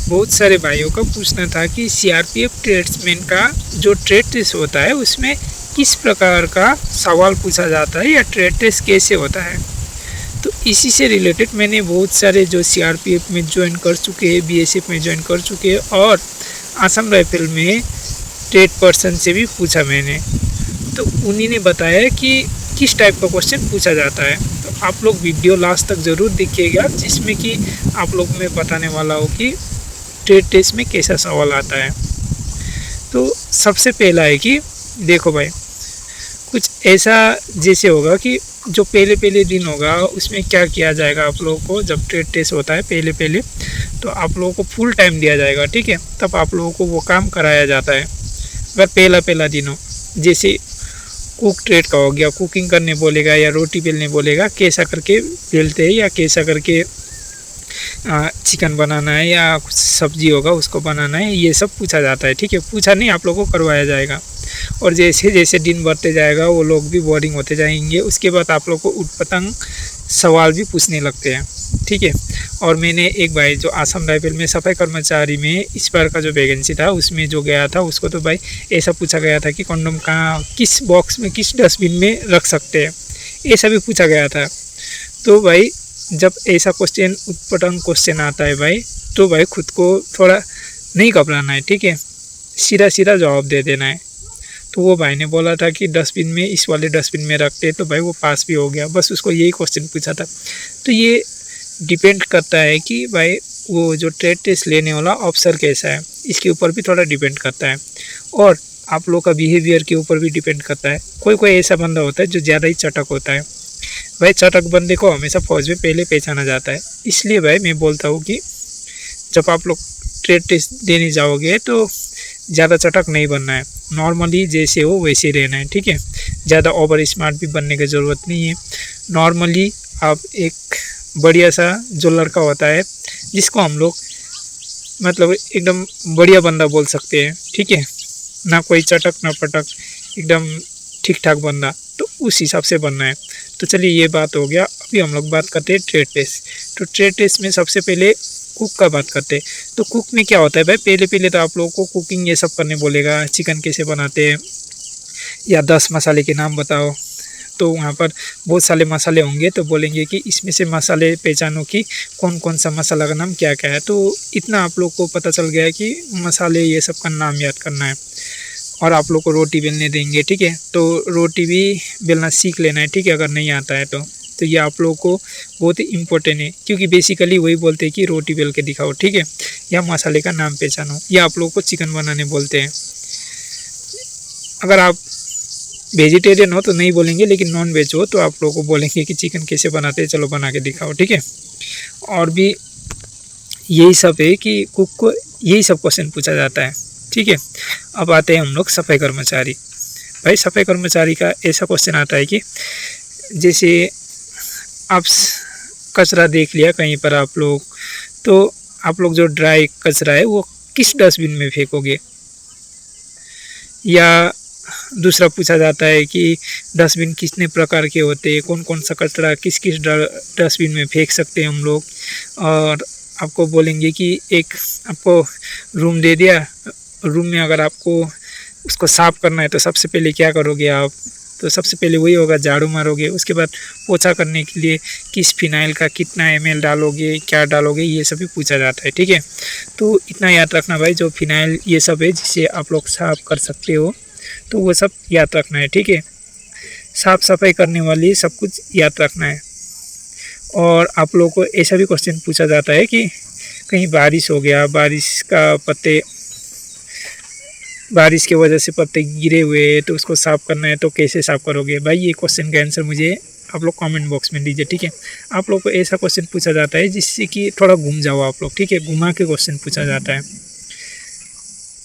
बहुत सारे भाइयों का पूछना था कि सीआरपीएफ ट्रेड्समैन का जो ट्रेड टेस्ट होता है उसमें किस प्रकार का सवाल पूछा जाता है या ट्रेड टेस्ट कैसे होता है। तो इसी से रिलेटेड मैंने बहुत सारे जो सीआरपीएफ में ज्वाइन कर चुके हैं, बीएसएफ में ज्वाइन कर चुके हैं और असम राइफल में ट्रेड पर्सन से भी पूछा मैंने, तो उन्हीं ने बताया कि किस टाइप का क्वेश्चन पूछा जाता है। तो आप लोग वीडियो लास्ट तक ज़रूर देखिएगा, जिसमें कि आप लोग मैं बताने वाला हूँ कि ट्रेड टेस्ट में कैसा सवाल आता है। तो सबसे पहला है कि देखो भाई, कुछ ऐसा जैसे होगा कि जो पहले दिन होगा उसमें क्या किया जाएगा आप लोगों को। जब ट्रेड टेस्ट होता है पहले तो आप लोगों को फुल टाइम दिया जाएगा, ठीक है। तब आप लोगों को वो काम कराया जाता है। अगर पहला दिन हो, जैसे कुक ट्रेड का हो गया, कुकिंग करने बोलेगा या रोटी बेलने बोलेगा, कैसा करके बेलते हैं या कैसा करके चिकन बनाना है या कुछ सब्जी होगा उसको बनाना है, ये सब पूछा जाता है, ठीक है। पूछा नहीं, आप लोगों को करवाया जाएगा। और जैसे जैसे दिन बढ़ते जाएगा वो लोग भी बोरिंग होते जाएंगे, उसके बाद आप लोग को उटपटांग सवाल भी पूछने लगते हैं, ठीक है। और मैंने एक भाई जो असम राइफल में सफाई कर्मचारी में इस बार का जो वैकेंसी था उसमें जो गया था, उसको तो भाई ऐसा पूछा गया था कि कंडोम कहाँ, किस बॉक्स में, किस डस्टबिन में रख सकते हैं, ऐसा भी पूछा गया था। तो भाई जब ऐसा क्वेश्चन उटपटांग क्वेश्चन आता है भाई, तो भाई खुद को थोड़ा नहीं घबराना है, ठीक है। सीधा जवाब दे देना है। तो वो भाई ने बोला था कि डस्टबिन में, इस वाले डस्टबिन में रखते, तो भाई वो पास भी हो गया। बस उसको यही क्वेश्चन पूछा था। तो ये डिपेंड करता है कि भाई वो जो ट्रेड टेस्ट लेने वाला ऑफिसर कैसा है, इसके ऊपर भी थोड़ा डिपेंड करता है। और आप लोग का बिहेवियर के ऊपर भी डिपेंड करता है। कोई ऐसा बंदा होता है जो ज़्यादा ही चटक होता है, भाई चटक बंदे को हमेशा फौज में पहले पहचाना जाता है। इसलिए भाई मैं बोलता हूँ कि जब आप लोग ट्रेड टेस्ट देने जाओगे तो ज़्यादा चटक नहीं बनना है, नॉर्मली जैसे हो वैसे रहना है, ठीक है। ज़्यादा ओवर स्मार्ट भी बनने की ज़रूरत नहीं है। नॉर्मली आप एक बढ़िया सा जो लड़का होता है जिसको हम लोग मतलब एकदम बढ़िया बंदा बोल सकते हैं, ठीक है, ना कोई चटक ना पटक, एकदम ठीक ठाक बंदा, तो उस हिसाब से बनना है। तो चलिए ये बात हो गया। अभी हम लोग बात करते हैं ट्रेड टेस्ट। तो ट्रेड टेस्ट में सबसे पहले कुक का बात करते हैं। तो कुक में क्या होता है भाई, पहले तो आप लोगों को कुकिंग ये सब करने बोलेगा, चिकन कैसे बनाते हैं या 10 मसाले के नाम बताओ। तो वहाँ पर बहुत सारे मसाले होंगे, तो बोलेंगे कि इसमें से मसाले पहचानो कि कौन कौन सा मसाला का नाम क्या क्या है। तो इतना आप लोग को पता चल गया है कि मसाले ये सब का नाम याद करना है। और आप लोग को रोटी बेलने देंगे, ठीक है। तो रोटी भी बेलना सीख लेना है, ठीक है, अगर नहीं आता है तो ये आप लोगों को बहुत ही इम्पोर्टेंट है, क्योंकि बेसिकली वही बोलते हैं कि रोटी बेल के दिखाओ, ठीक है, या मसाले का नाम पहचानो। या आप लोगों को चिकन बनाने बोलते हैं। अगर आप वेजिटेरियन हो तो नहीं बोलेंगे, लेकिन नॉन वेज हो तो आप लोगों को बोलेंगे कि चिकन कैसे बनाते हैं, चलो बना के दिखाओ, ठीक है। और भी यही सब है कि कुक को यही सब क्वेश्चन पूछा जाता है, ठीक है। अब आते हैं हम लोग सफाई कर्मचारी। भाई सफाई कर्मचारी का ऐसा क्वेश्चन आता है कि जैसे आप कचरा देख लिया कहीं पर आप लोग, तो आप लोग जो ड्राई कचरा है वो किस डस्टबिन में फेंकोगे। या दूसरा पूछा जाता है कि डस्टबिन कितने प्रकार के होते हैं, कौन कौन सा कचरा किस किस डस्टबिन में फेंक सकते हैं हम लोग। और आपको बोलेंगे कि एक आपको रूम दे दिया, रूम में अगर आपको उसको साफ़ करना है तो सबसे पहले क्या करोगे आप, तो सबसे पहले वही होगा, झाड़ू मारोगे। उसके बाद पोछा करने के लिए किस फिनाइल का कितना ml डालोगे, क्या डालोगे, ये सभी पूछा जाता है, ठीक है। तो इतना याद रखना भाई, जो फिनाइल ये सब है जिससे आप लोग साफ़ कर सकते हो, तो वो सब याद रखना है, ठीक है। साफ़ सफाई करने वाली सब कुछ याद रखना है। और आप लोगों को ऐसा भी क्वेश्चन पूछा जाता है कि कहीं बारिश हो गया, बारिश की वजह से पत्ते गिरे हुए तो उसको साफ़ करना है, तो कैसे साफ़ करोगे। भाई ये क्वेश्चन का आंसर मुझे आप लोग कमेंट बॉक्स में दीजिए, ठीक है। आप लोग को ऐसा क्वेश्चन पूछा जाता है जिससे कि थोड़ा घूम जाओ आप लोग, ठीक है, घुमा के क्वेश्चन पूछा जाता है।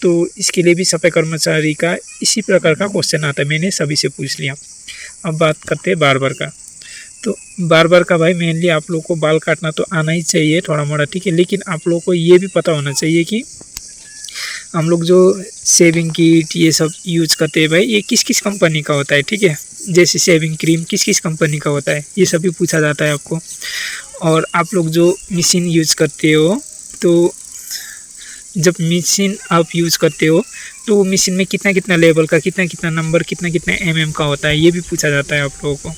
तो इसके लिए भी सफाई कर्मचारी का इसी प्रकार का क्वेश्चन आता है। मैंने सभी से पूछ लिया। अब बात करते हैं बार्बर का। तो बार्बर का भाई मेनली आप लोग को बाल काटना तो आना ही चाहिए थोड़ा मोड़ा, ठीक है। लेकिन आप लोग को ये भी पता होना चाहिए कि हम लोग जो शेविंग किट ये सब यूज करते हैं भाई, ये किस किस कंपनी का होता है, ठीक है। जैसे शेविंग क्रीम किस किस कंपनी का होता है, ये सब भी पूछा जाता है आपको। और आप लोग जो मशीन यूज करते हो, तो जब मशीन आप यूज़ करते हो तो वो मशीन में कितना कितना लेवल का, कितना कितना नंबर, कितना कितना mm का होता है, ये भी पूछा जाता है आप लोगों को,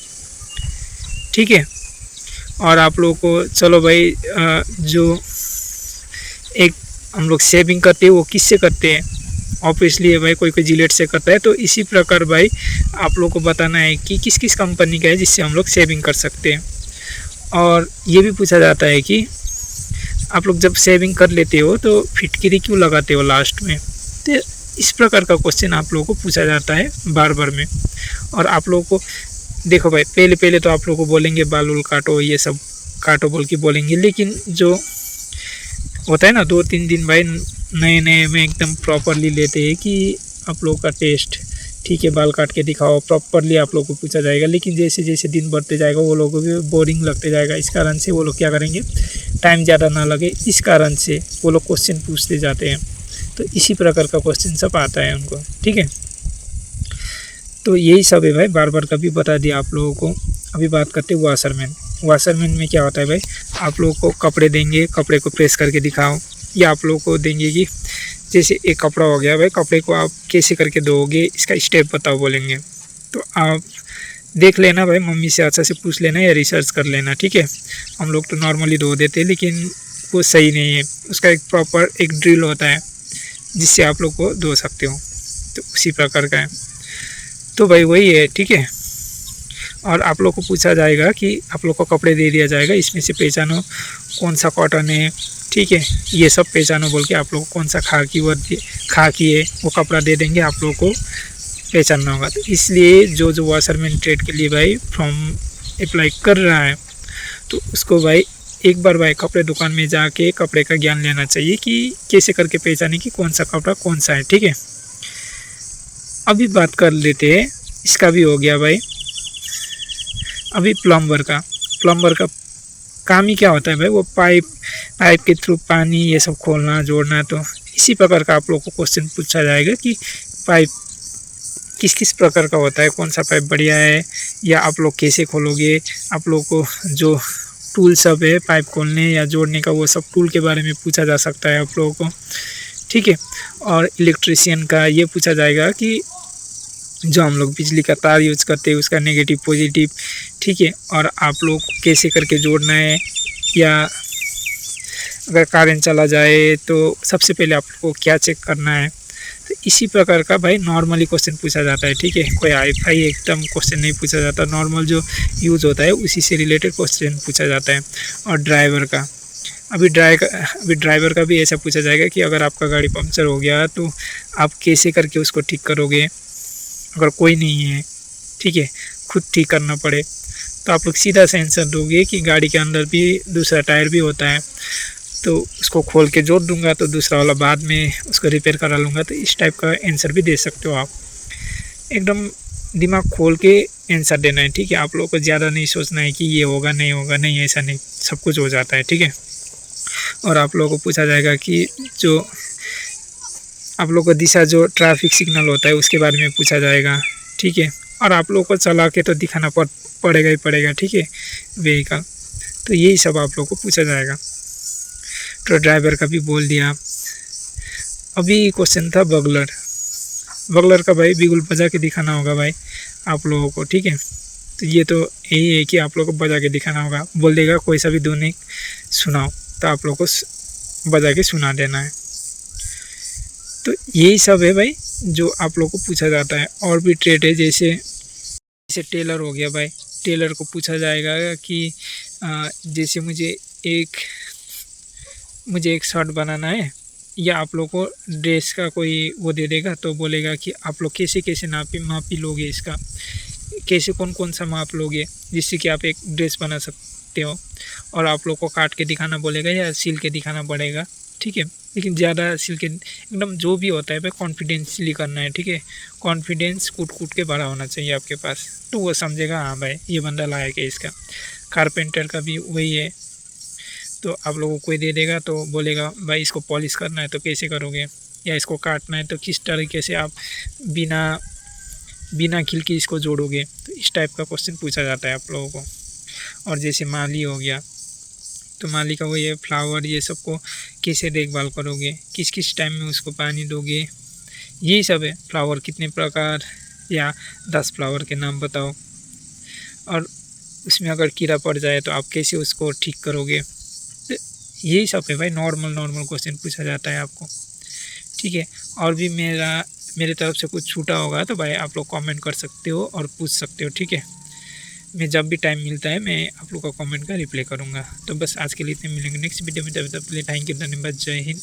ठीक है। और आप लोगों को चलो भाई जो एक हम लोग सेविंग करते हैं वो किससे करते हैं, ऑब्वियसली है भाई, कोई कोई जिलेट से करता है। तो इसी प्रकार भाई आप लोगों को बताना है कि किस किस कंपनी का है जिससे हम लोग सेविंग कर सकते हैं। और ये भी पूछा जाता है कि आप लोग जब सेविंग कर लेते हो तो फिटकिरी क्यों लगाते हो लास्ट में। तो इस प्रकार का क्वेश्चन आप लोगों को पूछा जाता है बार बार में। और आप लोगों को देखो भाई, पहले पहले तो आप लोगों को बोलेंगे बाल उल काटो, ये सब काटो बोल के बोलेंगे, लेकिन जो होता है ना 2-3 दिन भाई नए नए में एकदम प्रॉपरली लेते हैं कि आप लोगों का टेस्ट ठीक है, बाल काट के दिखाओ, प्रॉपरली आप लोगों को पूछा जाएगा। लेकिन जैसे जैसे दिन बढ़ते जाएगा वो लोगों को भी बोरिंग लगते जाएगा, इस कारण से वो लोग क्या करेंगे, टाइम ज़्यादा ना लगे इस कारण से वो लोग क्वेश्चन पूछते जाते हैं। तो इसी प्रकार का क्वेश्चन सब आता है उनको, ठीक है। तो यही सब है भाई, बार बार कभी बता दिया आप लोगों को। अभी बात करते हैं वाशरमैन। वाशरमैन में क्या होता है भाई, आप लोगों को कपड़े देंगे, कपड़े को प्रेस करके दिखाओ, या आप लोगों को देंगे कि जैसे एक कपड़ा हो गया भाई, कपड़े को आप कैसे करके दोगे इसका स्टेप बताओ बोलेंगे। तो आप देख लेना भाई, मम्मी से अच्छा से पूछ लेना या रिसर्च कर लेना, ठीक है। हम लोग तो नॉर्मली धो देते हैं लेकिन वो सही नहीं है, उसका एक प्रॉपर एक ड्रिल होता है जिससे आप लोग को धो सकते हो, तो उसी प्रकार का है। तो भाई वही है, ठीक है। और आप लोग को पूछा जाएगा कि आप लोग को कपड़े दे दिया जाएगा, इसमें से पहचानो कौन सा कॉटन है, ठीक है, ये सब पहचानो बोल के आप लोग कौन सा खाकी है वो कपड़ा दे देंगे, आप लोगों को पहचानना होगा। तो इसलिए जो जो वाशरमैन ट्रेड के लिए भाई फॉर्म अप्लाई कर रहा है तो उसको भाई एक बार भाई कपड़े दुकान में जाके कपड़े का ज्ञान लेना चाहिए कि कैसे करके पहचाने कि कौन सा कपड़ा कौन सा है, ठीक है। अभी बात कर लेते हैं, इसका भी हो गया भाई। अभी प्लम्बर का काम ही क्या होता है भाई, वो पाइप के थ्रू पानी ये सब खोलना जोड़ना। तो इसी प्रकार का आप लोग को क्वेश्चन पूछा जाएगा कि पाइप किस किस प्रकार का होता है, कौन सा पाइप बढ़िया है, या आप लोग कैसे खोलोगे। आप लोग को जो टूल सब है पाइप खोलने या जोड़ने का, वो सब टूल के बारे में पूछा जा सकता है आप लोगों को, ठीक है। और इलेक्ट्रीशियन का ये पूछा जाएगा कि जो हम लोग बिजली का तार यूज़ करते हैं उसका नेगेटिव पॉजिटिव, ठीक है, और आप लोग कैसे करके जोड़ना है, या अगर करंट चला जाए तो सबसे पहले आपको क्या चेक करना है। तो इसी प्रकार का भाई नॉर्मली क्वेश्चन पूछा जाता है, ठीक है। कोई हाई फाई एकदम क्वेश्चन नहीं पूछा जाता, नॉर्मल जो यूज़ होता है उसी से रिलेटेड क्वेश्चन पूछा जाता है। और अभी ड्राइवर का भी ऐसा पूछा जाएगा कि अगर आपका गाड़ी पंक्चर हो गया तो आप कैसे करके उसको ठीक करोगे, अगर कोई नहीं है, ठीक है, खुद ठीक करना पड़े। तो आप लोग सीधा सा आंसर दोगे कि गाड़ी के अंदर भी दूसरा टायर भी होता है, तो उसको खोल के जोड़ दूंगा तो दूसरा वाला बाद में उसको रिपेयर करा लूँगा। तो इस टाइप का आंसर भी दे सकते हो आप, एकदम दिमाग खोल के आंसर देना है, ठीक है। आप लोगों को ज़्यादा नहीं सोचना है कि ये होगा नहीं होगा, नहीं ऐसा नहीं, सब कुछ हो जाता है, ठीक है। और आप लोगों को पूछा जाएगा कि जो आप लोगों को दिशा जो ट्रैफिक सिग्नल होता है उसके बारे में पूछा जाएगा, ठीक है। और आप लोगों को चला के तो दिखाना पड़ेगा ही पड़ेगा, ठीक है, व्हीकल। तो यही सब आप लोगों को पूछा जाएगा। तो ड्राइवर का भी बोल दिया। अभी क्वेश्चन था बगलर का भाई बिगुल बजा के दिखाना होगा भाई आप लोगों को, ठीक है। तो ये तो यही है कि आप लोगों को बजा के दिखाना होगा, बोल देगा कोई सा भी धुन सुनाओ तो आप लोगों को बजा के सुना देना है। तो यही सब है भाई जो आप लोगों को पूछा जाता है। और भी ट्रेड है, जैसे टेलर हो गया भाई, टेलर को पूछा जाएगा कि जैसे मुझे एक शर्ट बनाना है, या आप लोग को ड्रेस का कोई वो दे देगा तो बोलेगा कि आप लोग कैसे कैसे मापी लोगे, इसका कैसे कौन सा माप लोगे जिससे कि आप एक ड्रेस बना सकते हो। और आप लोग को काट के दिखाना बोलेगा या सिल के दिखाना पड़ेगा, ठीक है। लेकिन ज़्यादा सिल के एकदम जो भी होता है भाई कॉन्फिडेंसली करना है, ठीक है। कॉन्फिडेंस कूट के भरा होना चाहिए आपके पास, तो वो समझेगा हाँ भाई ये बंदा लायक है इसका। कारपेंटर का भी वही है, तो आप लोगों को कोई दे देगा तो बोलेगा भाई इसको पॉलिश करना है तो कैसे करोगे, या इसको काटना है तो किस तरीके से आप बिना खिल के इसको जोड़ोगे। तो इस टाइप का क्वेश्चन पूछा जाता है आप लोगों को। और जैसे माली हो गया, तो माली का वही है, फ्लावर ये सबको कैसे देखभाल करोगे, किस किस टाइम में उसको पानी दोगे, यही सब है। फ्लावर कितने प्रकार, या 10 फ्लावर के नाम बताओ, और उसमें अगर कीड़ा पड़ जाए तो आप कैसे उसको ठीक करोगे। तो यही सब है भाई, नॉर्मल क्वेश्चन पूछा जाता है आपको, ठीक है। और भी मेरे तरफ से कुछ छूटा होगा तो भाई आप लोग कमेंट कर सकते हो और पूछ सकते हो, ठीक है। मैं जब भी टाइम मिलता है मैं आप लोग का कमेंट का रिप्लाई करूँगा। तो बस आज के लिए इतने, मिलेंगे नेक्स्ट वीडियो में, तब तक के लिए थैंक यू, धन्यवाद, जय हिंद।